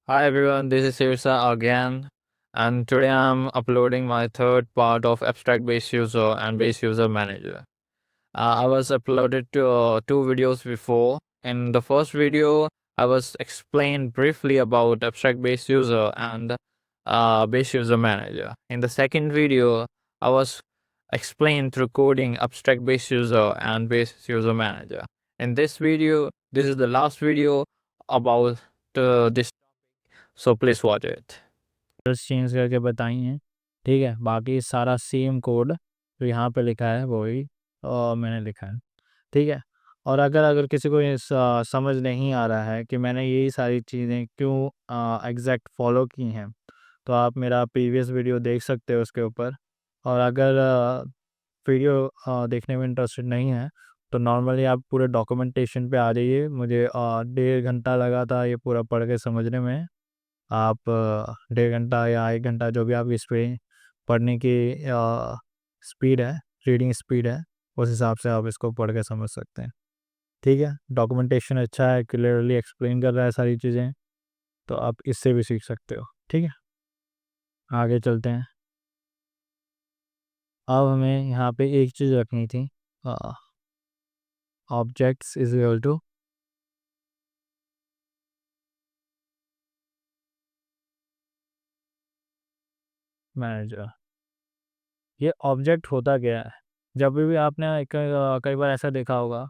Hi everyone, this is Sirsa again, and today I'm uploading my third part of Abstract Base User and Base User Manager. I was uploaded to two videos before. In the first video, I was explained briefly about Abstract Base User and Base User Manager. In the second video, I was explained through coding Abstract Base User and Base User Manager. In this video, this is the last video about this, so please watch it. Change करके बताई हैं, ठीक है। बाकी सारा same code जो यहाँ पे लिखा है वही मैंने लिखा है, ठीक है। और अगर किसी को ये समझ नहीं आ रहा है कि मैंने यही सारी चीज़ें क्यों एग्जैक्ट फॉलो की हैं, तो आप मेरा प्रीवियस वीडियो देख सकते हो उसके ऊपर। और अगर वीडियो देखने में इंटरेस्टेड नहीं है तो नॉर्मली आप पूरे डॉक्यूमेंटेशन पे आ जाइए। मुझे 1.5 घंटा लगा था ये पूरा पढ़ के समझने में। आप 1.5 घंटा या 1 घंटा जो भी आप इस पे पढ़ने की स्पीड है, रीडिंग स्पीड है, उस हिसाब से आप इसको पढ़ के समझ सकते हैं, ठीक है। डॉक्यूमेंटेशन अच्छा है, क्लियरली एक्सप्लेन कर रहा है सारी चीज़ें, तो आप इससे भी सीख सकते हो, ठीक है। आगे चलते हैं। अब हमें यहाँ पे एक चीज़ रखनी थी, objects is equal to manager. ये ऑब्जेक्ट होता क्या है? जब भी आपने कई बार ऐसा देखा होगा,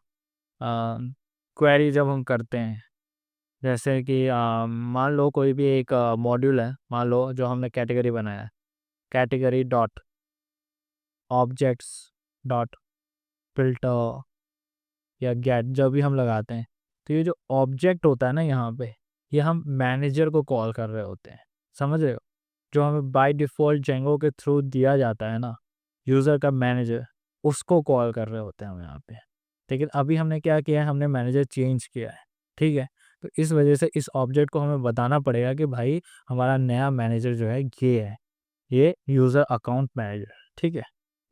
क्वेरी जब हम करते हैं, जैसे कि मान लो कोई भी एक मॉड्यूल है, मान लो जो हमने कैटेगरी बनाया है, category dot objects dot filter या गेट जब भी हम लगाते हैं, तो ये जो ऑब्जेक्ट होता है ना यहाँ पे, ये हम मैनेजर को कॉल कर रहे होते हैं, समझ रहे हो? जो हमें बाय डिफ़ॉल्ट जेंगो के थ्रू दिया जाता है ना, यूज़र का मैनेजर, उसको कॉल कर रहे होते हैं हम यहाँ पे। लेकिन अभी हमने क्या किया है, हमने मैनेजर चेंज किया है, ठीक है। तो इस वजह से इस ऑब्जेक्ट को हमें बताना पड़ेगा कि भाई हमारा नया मैनेजर जो है ये है, ये यूज़र अकाउंट मैनेजर, ठीक है।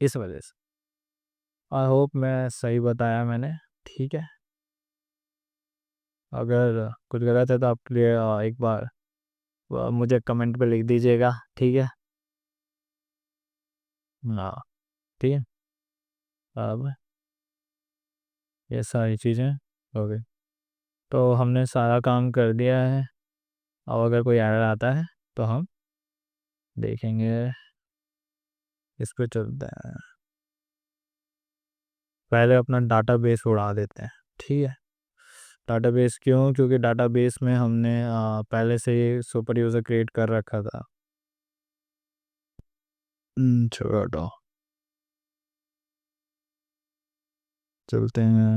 इस वजह से आई होप मैं सही बताया मैंने, ठीक है। अगर कुछ गलत है तो आप एक बार मुझे कमेंट पे लिख दीजिएगा, ठीक है। हाँ, ठीक है। अब ये सारी चीज़ें हो गई, तो हमने सारा काम कर दिया है। अब अगर कोई एरर आता है तो हम देखेंगे, इस पे चलते हैं। पहले अपना डाटाबेस उड़ा देते हैं, ठीक है। डाटाबेस क्यों? क्योंकि डाटाबेस में हमने पहले से ही सुपर यूज़र क्रिएट कर रखा था। छोड़ो, चलते हैं।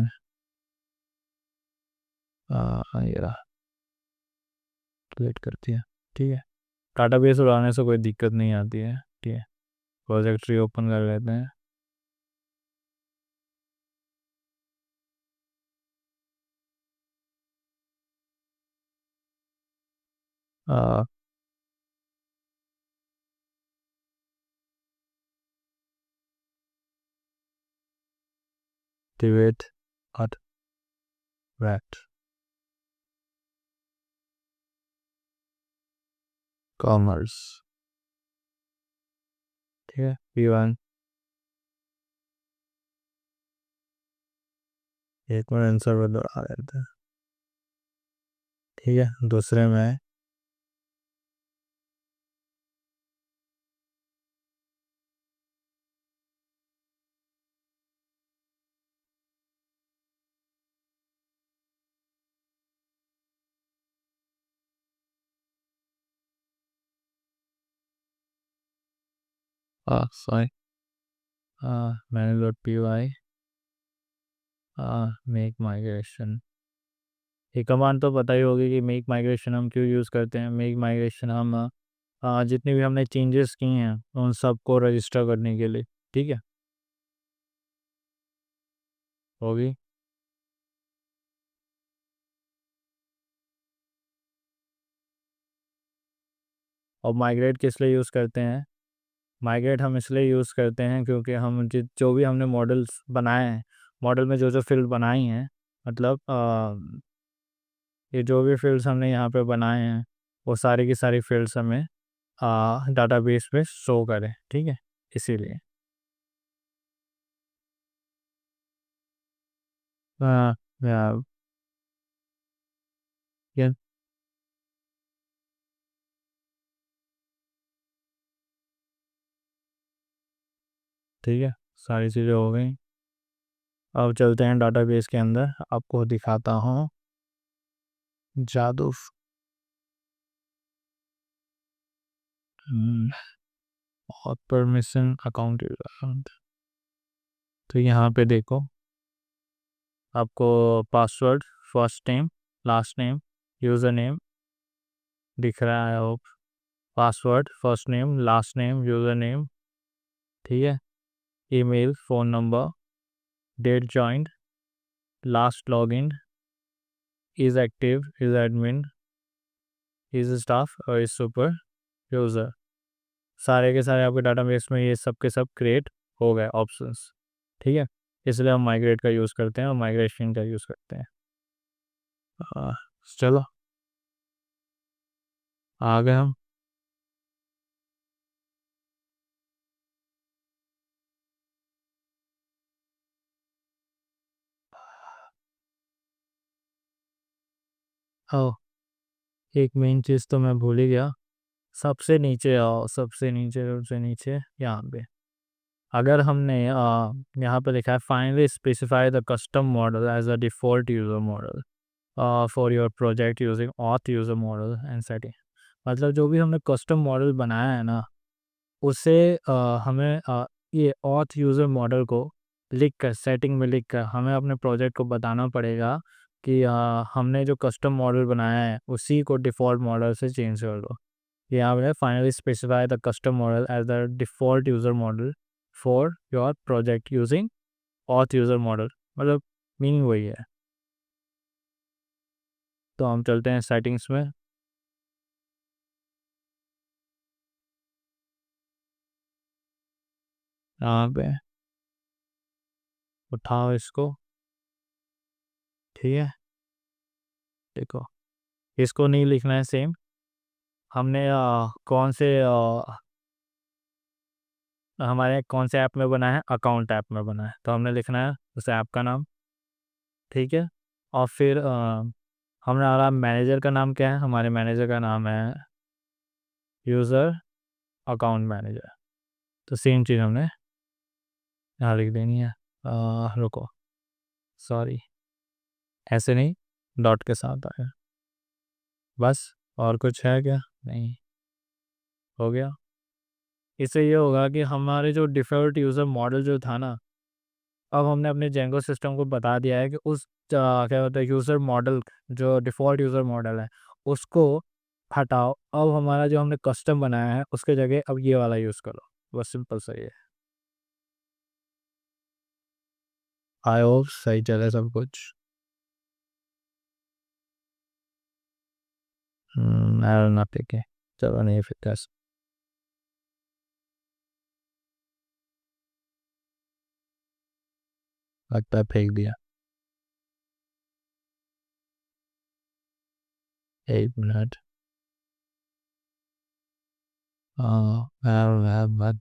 ये रहा, क्रिएट करती है, ठीक है। डाटाबेस उड़ाने से कोई दिक्कत नहीं आती है, ठीक है। प्रोजेक्ट ट्री ओपन कर लेते हैं। एक्टिवेट at rat कॉमर्स, ठीक है। P1 एक बार आंसर बदला देते हैं, ठीक है। दूसरे में सॉरी, मैंने dot P Y make migration. ये कमांड तो पता ही होगी कि मेक माइग्रेशन हम क्यों यूज़ करते हैं। मेक माइग्रेशन हम जितनी भी हमने चेंजेस किए हैं उन सबको रजिस्टर करने के लिए, ठीक है। होगी। और माइग्रेट किस लिए यूज़ करते हैं? माइग्रेट हम इसलिए यूज़ करते हैं क्योंकि हम जो भी हमने मॉडल्स बनाए हैं, मॉडल में जो जो फील्ड बनाई हैं, मतलब ये जो भी फील्ड्स हमने यहाँ पे बनाए हैं वो सारी की सारी फील्ड्स हमें डाटाबेस में शो करें, ठीक है, इसीलिए। आ, आ, ये ठीक है, सारी चीज़ें हो गई। अब चलते हैं डाटाबेस के अंदर, आपको दिखाता हूँ जादू। और परमिशन अकाउंट, तो यहाँ पे देखो, आपको password, first name, last name, user name दिख रहा है। Hope password, first name, last name, user name, ठीक है, email, phone number, date joined, last login, is active, is admin, is staff और इज़ सुपर यूज़र। सारे के सारे आपके डाटाबेस में ये सब के सब क्रिएट हो गए ऑप्शंस, ठीक है। इसलिए हम माइग्रेट का यूज़ करते हैं और माइग्रेशन का यूज़ करते हैं। आ, चलो आ गए हम। ओ, एक मेन चीज़ तो मैं भूल ही गया, सबसे नीचे आओ, सबसे नीचे यहाँ पे अगर हमने यहाँ पे लिखा है finally specify the custom model as a default user model for your project using auth user model and setting. मतलब जो भी हमने कस्टम मॉडल बनाया है ना, उसे हमें ये ऑथ यूज़र मॉडल को लिख कर, सेटिंग में लिख कर हमें अपने प्रोजेक्ट को बताना पड़ेगा कि हमने जो कस्टम मॉडल बनाया है उसी को डिफ़ॉल्ट मॉडल से चेंज कर दो। यहाँ पे finally specify the custom model as the default user model for your project using auth user model, मतलब मीनिंग वही है। तो हम चलते हैं सेटिंग्स में। यहाँ पे उठाओ इसको, ठीक है, देखो इसको नहीं लिखना है सेम। हमने कौन से हमारे कौन से ऐप में बना है, अकाउंट ऐप में बना है, तो हमने लिखना है उस ऐप का नाम, ठीक है। और फिर हमारा मैनेजर का नाम क्या है, हमारे मैनेजर का नाम है यूज़र अकाउंट मैनेजर। तो सेम चीज़ हमने यहाँ लिख देनी है। रुको, सॉरी, ऐसे नहीं, डॉट के साथ आया, बस। और कुछ है क्या, नहीं, हो गया। इससे ये होगा कि हमारे जो डिफ़ॉल्ट यूज़र मॉडल जो था ना, अब हमने अपने जेंगो सिस्टम को बता दिया है कि उस क्या होता है यूज़र मॉडल, जो डिफ़ॉल्ट यूज़र मॉडल है उसको हटाओ, अब हमारा जो हमने कस्टम बनाया है उसके जगह अब ये वाला यूज़ करो, बस सिंपल सा ही है। आई होप सही चले सब कुछ। एरर ना टिके, चलो नहीं फिर कैसे, लगता है फेंक दिया। 1 मिनट, एरर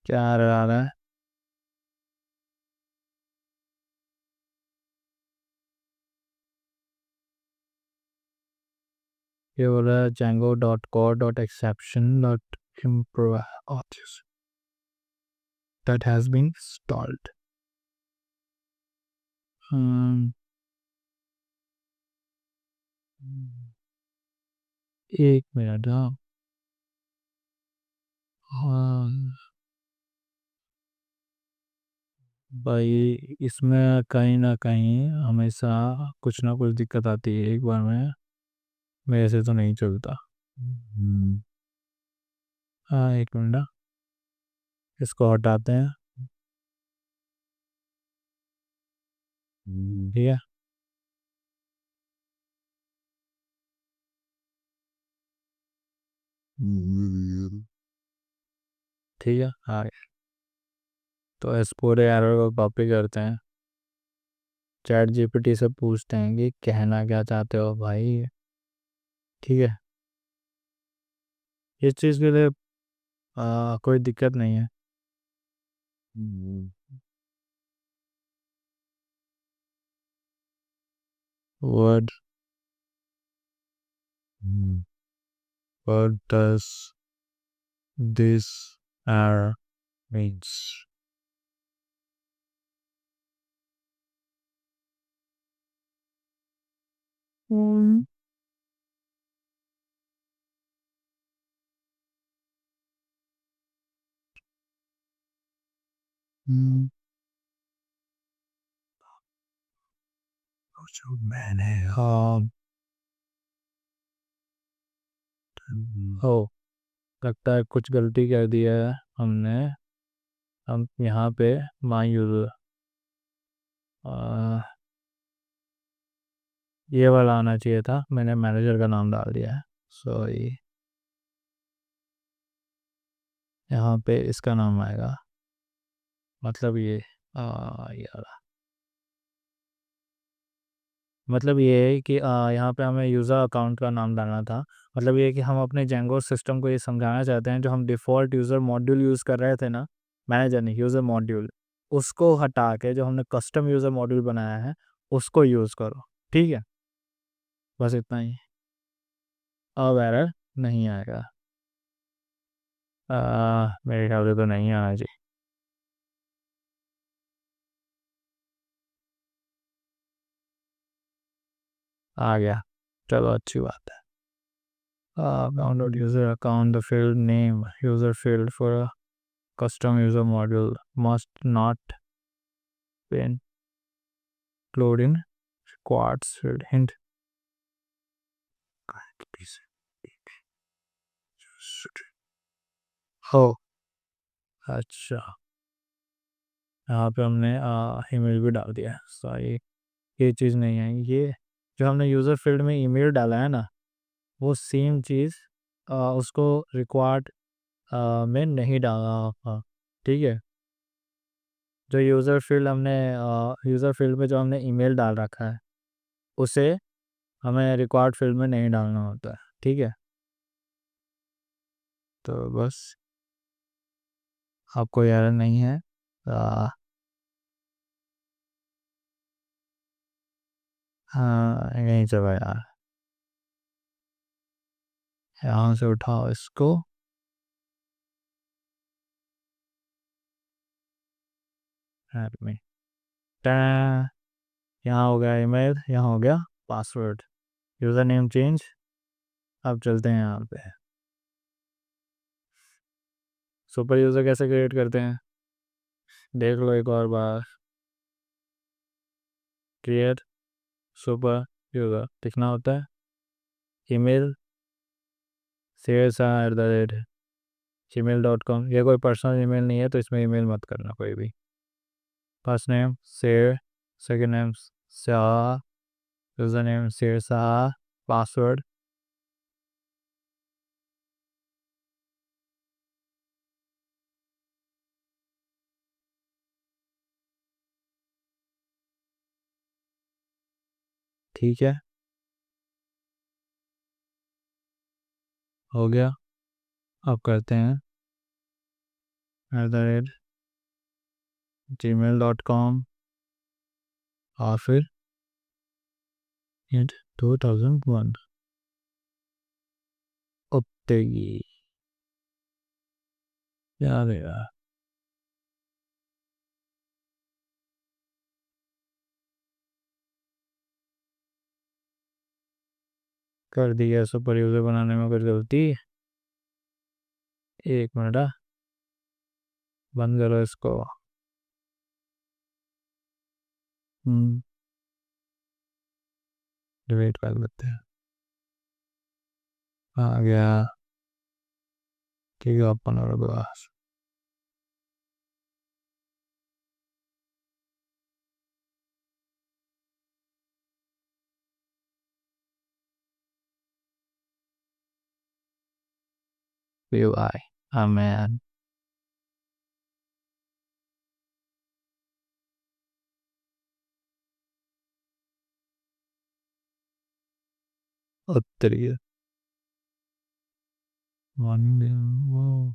क्या एरर आ रहा है। ये बोल रहा है django.core.exception.improve authors that has been stalled। Hmm, 1 minute, हाँ, हाँ, भाई इसमें कहीं ना कहीं हमेशा कुछ ना कुछ दिक्कत आती है, एक बार में मेरे से तो नहीं चलता। हम्म, हाँ, 1 मिनट, इसको हटाते हैं, ठीक है। ठीक है, हाँ। तो इस पूरे एरर को कॉपी करते हैं, चैट जीपीटी से पूछते हैं कि कहना क्या चाहते हो भाई। ठीक है, इस चीज़ के लिए कोई दिक्कत नहीं है। What what does this error means? Mm. Mm. जो मैंने हो लगता है कुछ गलती कर दिया है हमने। हम यहाँ पे माई यूज़र ये वाला आना चाहिए था, मैंने मैनेजर का नाम डाल दिया है, सॉरी। यहाँ पे इसका नाम आएगा, मतलब ये वाला। मतलब ये है कि यहाँ पे हमें यूज़र अकाउंट का नाम डालना था। मतलब ये है कि हम अपने जेंगो सिस्टम को ये समझाना चाहते हैं, जो हम डिफ़ॉल्ट यूज़र मॉड्यूल यूज़ कर रहे थे ना, मैनेजर नहीं, यूज़र मॉड्यूल, उसको हटा के जो हमने कस्टम यूज़र मॉड्यूल बनाया है उसको यूज़ करो। ठीक है, बस इतना ही। अब एरर नहीं आएगा। मेरे ख्याल से तो नहीं आना चाहिए। आ गया, चलो अच्छी बात है। download user account, the field name, user field for a custom user module must not be included in quartz field hint. हो अच्छा, यहाँ पे हमने ईमेल भी डाल दिया है, सॉरी। ये चीज़ नहीं है, ये जो हमने यूज़र फील्ड में ईमेल डाला है ना, वो सेम चीज़ उसको रिक्वायर्ड में नहीं डाला था। ठीक है, जो यूज़र फील्ड हमने यूज़र फील्ड में जो हमने ईमेल डाल रखा है उसे हमें रिक्वायर्ड फील्ड में नहीं डालना होता है। ठीक है, तो बस आपको एरर नहीं है। हाँ यहीं चला यार, यहाँ से उठाओ इसको, ऐड में टा, यहाँ हो गया ईमेल, यहाँ हो गया पासवर्ड, यूज़र नेम चेंज। अब चलते हैं यहाँ पे, सुपर यूज़र कैसे क्रिएट करते हैं देख लो एक और बार। क्रिएट सुपर यूज़र लिखना होता है, ईमेल शेर@gmail.com। ये कोई पर्सनल ईमेल नहीं है तो इसमें ईमेल मत करना कोई भी। फर्स्ट नेम शेर, second name Shah, user name Sher Shah, password. ठीक है, हो गया। अब करते हैं @gmail.com और फिर 2001 उपतेगी याद है यार, कर दिया सुपर यूज़र बनाने में कुछ गलती। एक मिनट, बंद करो इसको। डिलीट कर देते हैं। आ गया, ठीक है, अपन और UI. Amen. उत्तरी वो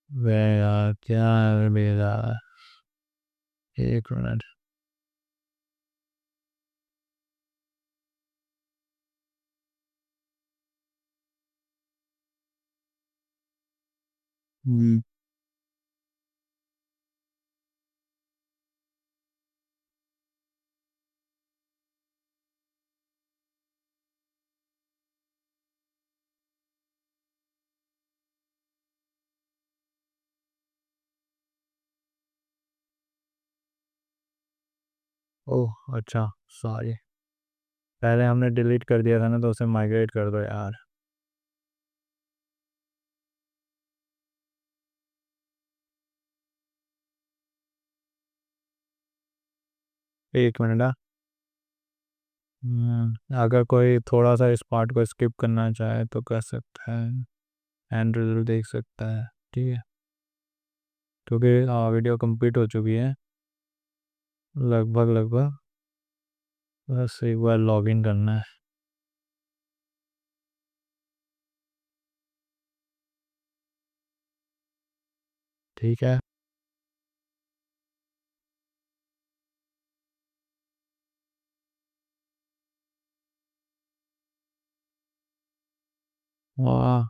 यार क्या है मेरा 1 मिनट हम्म, ओह अच्छा सॉरी पहले हमने डिलीट कर दिया था ना तो उसे माइग्रेट कर दो यार 1 मिनट अगर कोई थोड़ा सा इस पार्ट को स्किप करना चाहे तो कर सकता है एंड रिजल्ट देख सकता है ठीक है क्योंकि वीडियो कंप्लीट हो चुकी है लगभग बस एक बार लॉगिन करना है ठीक है वाह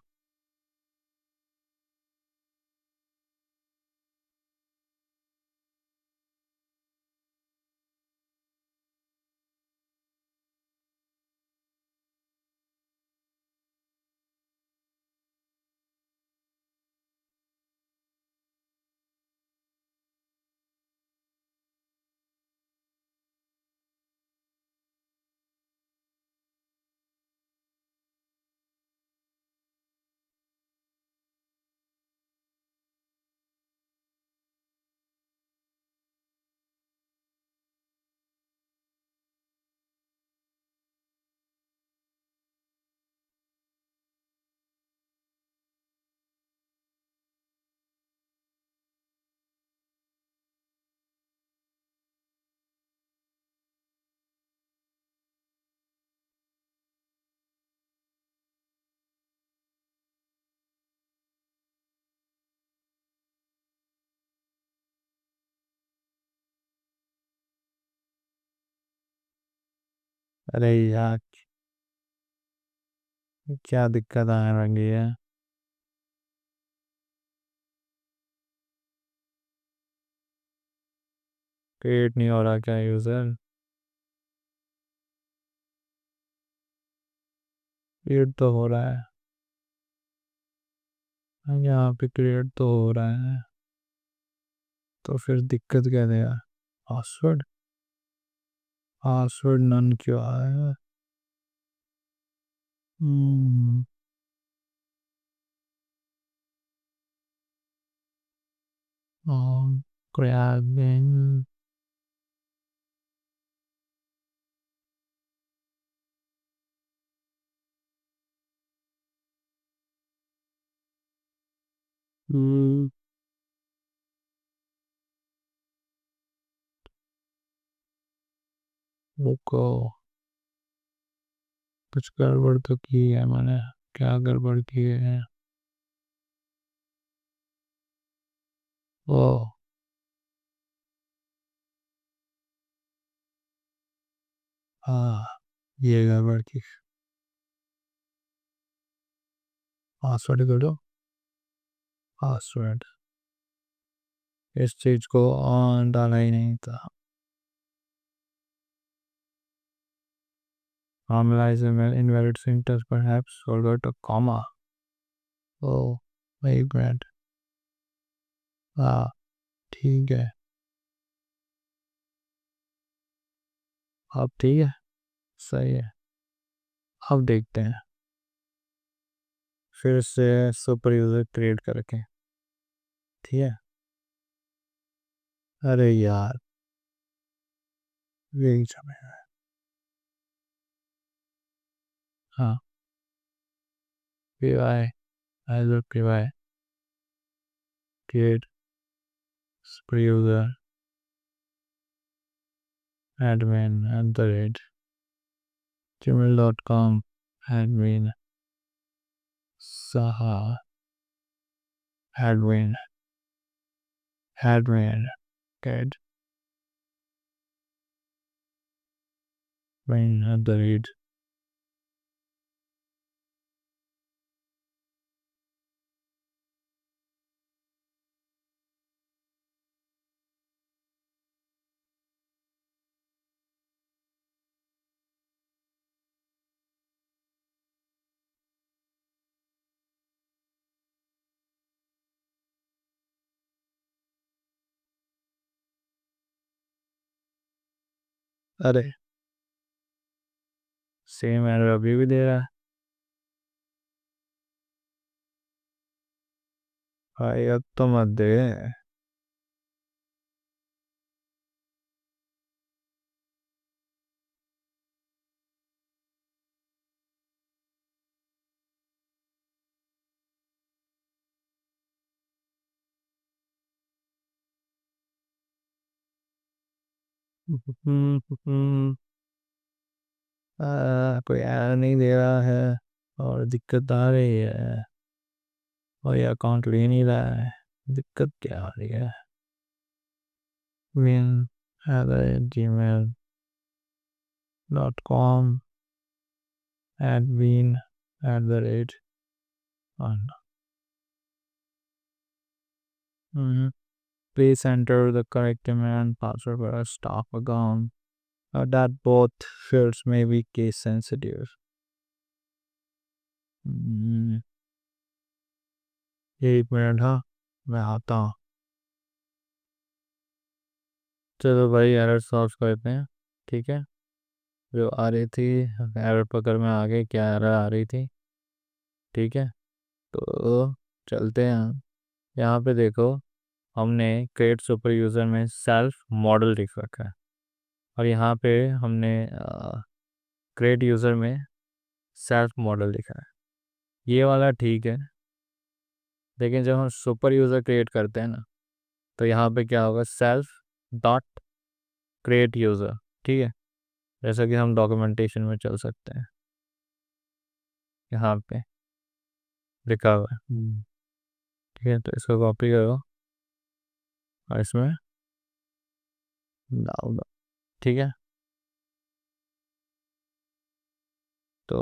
अरे यार क्या दिक्कत आने लगी है क्रिएट नहीं हो रहा क्या यूज़र क्रिएट तो हो रहा है यहाँ पे क्रिएट तो हो रहा है तो फिर दिक्कत क्या देगा पासवर्ड पासवर्ड नन क्यों आया हम्म grabbing रुको कुछ गड़बड़ तो की है मैंने क्या गड़बड़ की है ओ हाँ ये गड़बड़ की पासवर्ड करो पासवर्ड इस चीज को ऑन डाला ही नहीं था normalize invalid syntax perhaps forgot a comma oh wait a minute हाँ ठीक है अब ठीक है सही है अब देखते हैं फिर से सुपर यूज़र क्रिएट करके, ठीक है। अरे यार यही समय है। हाँ, P Y as P Y create super user admin @gmail.com admin saha admin get main अरे सेम एरर अभी भी दे रहा है भाई, अब तो मत दे। कोई एरर नहीं दे रहा है और दिक्कत आ रही है और ये अकाउंट ले नहीं रहा है, दिक्कत क्या आ रही है। win gmail.com admin @, please enter the correct email and password for a staff account. That both fields may be case sensitive. एक मिनट, हाँ मैं आता हूँ। चलो भाई एरर सॉल्व करते हैं, ठीक है। जो आ रही थी एरर पकड़ में आ गई, क्या एरर आ रही थी, ठीक है। तो चलते हैं, यहाँ पे देखो हमने क्रिएट सुपर यूज़र में सेल्फ मॉडल लिख रखा है और यहाँ पे हमने क्रिएट यूज़र में सेल्फ मॉडल लिखा है, ये वाला ठीक है। लेकिन जब हम सुपर यूज़र क्रिएट करते हैं ना, तो यहाँ पे क्या होगा, सेल्फ डॉट क्रिएट यूज़र, ठीक है। जैसा कि हम डॉक्यूमेंटेशन में चल सकते हैं, यहाँ पे लिखा हुआ है, ठीक है। तो इसको कॉपी करो और इसमें डाल दो, ठीक है। तो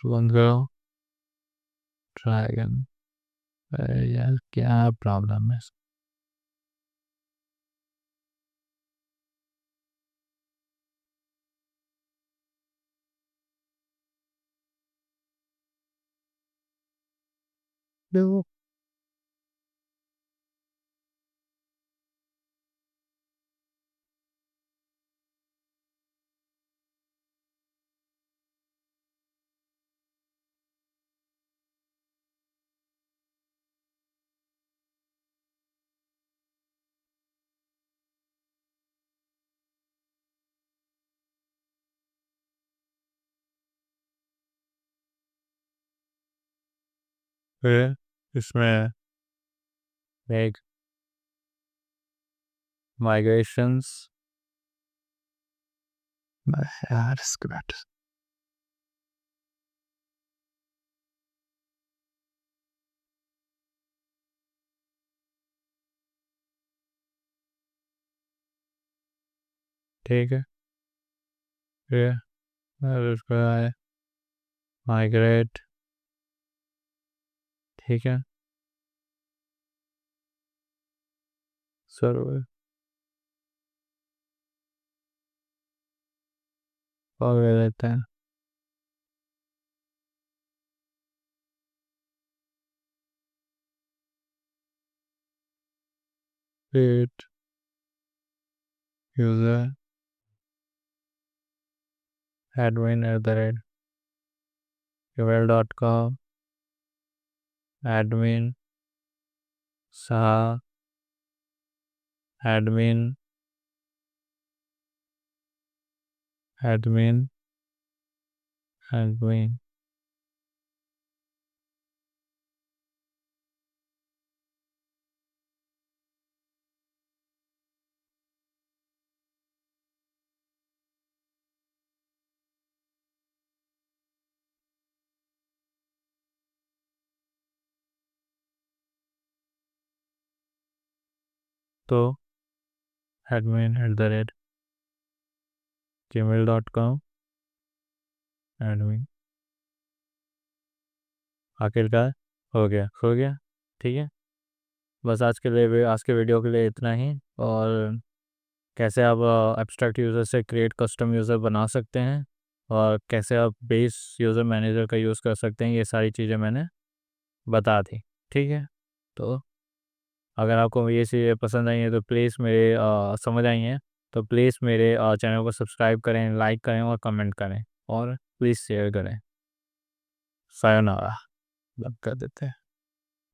बंद करो, ट्राई अगेन। अरे यार क्या प्रॉब्लम है। देखो फिर इसमें एक माइग्रेशंस यार स्क्रिप्ट, ठीक है। फिर उसको आए माइग्रेट, ठीक है। सर्वर और रहता है create user admin@gmail.com admin सा admin admin admin तो admin@gmail.com admin आखिरकार हो गया ठीक है। बस आज के वीडियो के लिए इतना ही। और कैसे आप एब्स्ट्रैक्ट यूज़र से क्रिएट कस्टम यूज़र बना सकते हैं और कैसे आप बेस यूज़र मैनेजर का यूज़ कर सकते हैं, ये सारी चीज़ें मैंने बता दी। ठीक है, तो अगर आपको ये चीज़ें पसंद आई हैं तो प्लीज़ मेरे समझ आई हैं तो प्लीज़ मेरे चैनल को सब्सक्राइब करें, लाइक करें और कमेंट करें और प्लीज़ शेयर करें। सायोनारा, बंद कर देते हैं।